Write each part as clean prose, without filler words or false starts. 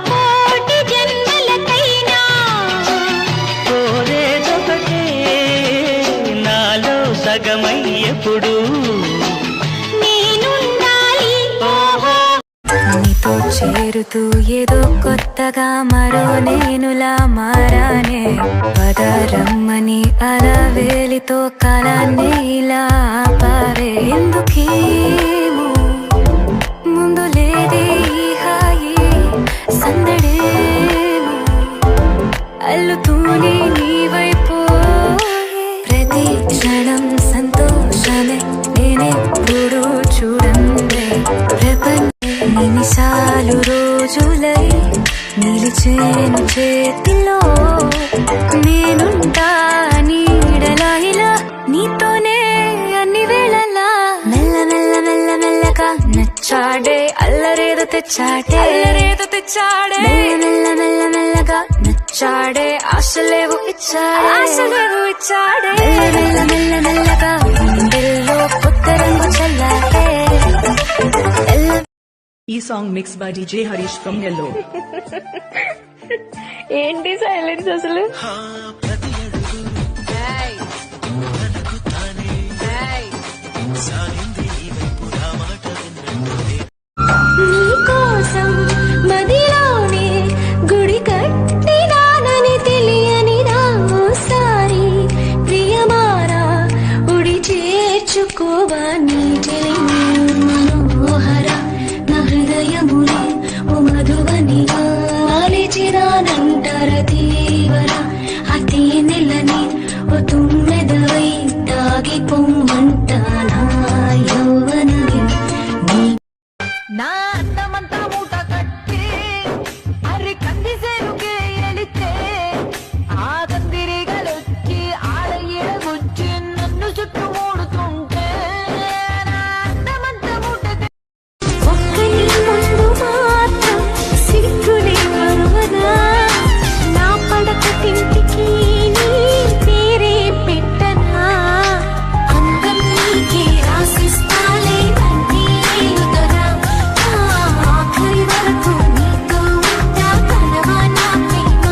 కోటి జన్మలకైనా కోరేదొకటే నాలో సగమై ఎప్పుడు నేనుండాలి. నీతో చేరుతూ ఏదో కొత్తగా మరో నేనులా మారానే పదరమ్మని అలా వేలితో కాలాన్ని ఇలా ఆపావే ఎందుకేమో ముందు లేదే ఈ హాయి సందడేమో అల్లుతూనే నీవైపోయే ప్రతి క్షణం సంతోషమే నేనెప్పుడు చూడందే ప్రపంచ నిమిషాలు రోజులై నిలిచేను చేతిలో నేనుంటా నీడలా ఇలా నీతోనే అన్ని వేళలా మెల్ల మెల్ల మెల్ల మెల్లగా నచ్చాడే అల్లరేదో తెచ్చాడే మెల్ల మెల్ల మెల్ల మెల్లగా నచ్చాడే ఆశలేవు ఇచ్చాడే మెల్ల మెల్ల మెల్లగా గుండెల్లో కొత్త రంగు చల్లాడే. ఈ song mix by DJ Harish from Nellore. ఏంటి సైలెన్స్ అసలు? నీకోసం మదిలోనే గుడి కట్టినానని తెలియనిదా ఓసారి ప్రియమారా ఉడి చేర్చుకోవా నీ మనోహర నా హృదయముని ఓ మధువనిగా ఆలిచిరానంటర తీవర అతి నెలని ఓ తుమ్మెదవై తాగి పొమ్మంటానా యౌవనవి నా అందమంతా మూట కట్టి అరి కంది సేరుకే ఎలితే ఆ కందిరిగలొచ్చి ఆడ ఎడగొచ్చి నన్ను చుట్టూ మూడుతుంటే నా అందమంతా మూట ఒక్కని ముందు మాత్రం సిగ్గుని మరువగా నా పడక తింటికి నీ పేరే పెట్టనా అందం నీకే రాసిస్తాలే నంది ఎదురా ఆఖరి వరకు నీతో ఉంటా కలవా నా ప్రేమ.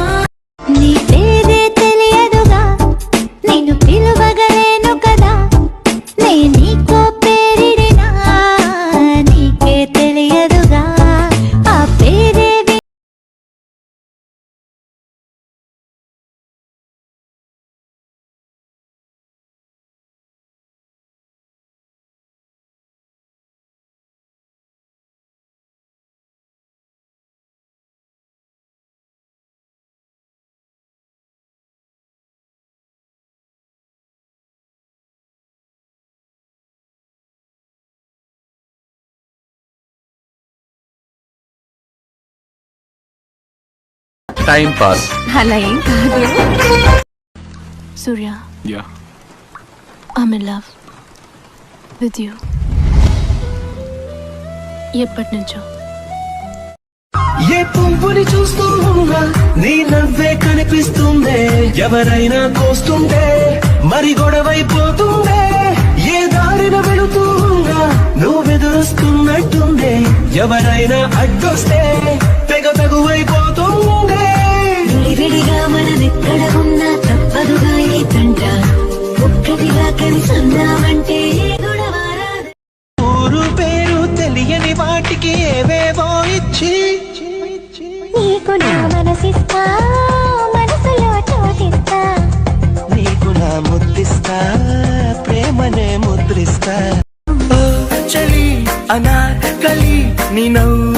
నీ పేరే తెలియదుగా నేను పిలువగలేను కదా నే నీకో పేరిడినా నీకే తెలియదుగా ఆ పేరే టైం పాస్. అలా ఏం కాదు. Surya, I'm in love with you. ఎప్పటి నుంచో ఏ పువ్వుని చూస్తూ ఉన్నా నీ నవ్వే కనిపిస్తుందే ఎవరైనా కోస్తుంటే మరి గొడవైపోతుందే ఏ దారిన వెళుతూ ఉన్నా నువ్వెదురుస్తున్నట్టుందే ఎవరైనా అడ్డొస్తే తెగ తగువైపోతుందే విడివిడిగా మనమెక్కడ ఉన్నా తప్పదుగా ఈ తంట ఒక్కటిగా కలిసి ఉన్నామంటే గొడవరాదు. ఊరు పేరు తెలియని వాటికి ఏవేవో ఇచ్చి నీకు నా మనసిస్తా మనసులో చోటిస్తా నీకు నా ముద్దిస్తా ప్రేమనే ముద్రిస్తా. ఓ చలి అనార్కలి నీ నవ్వు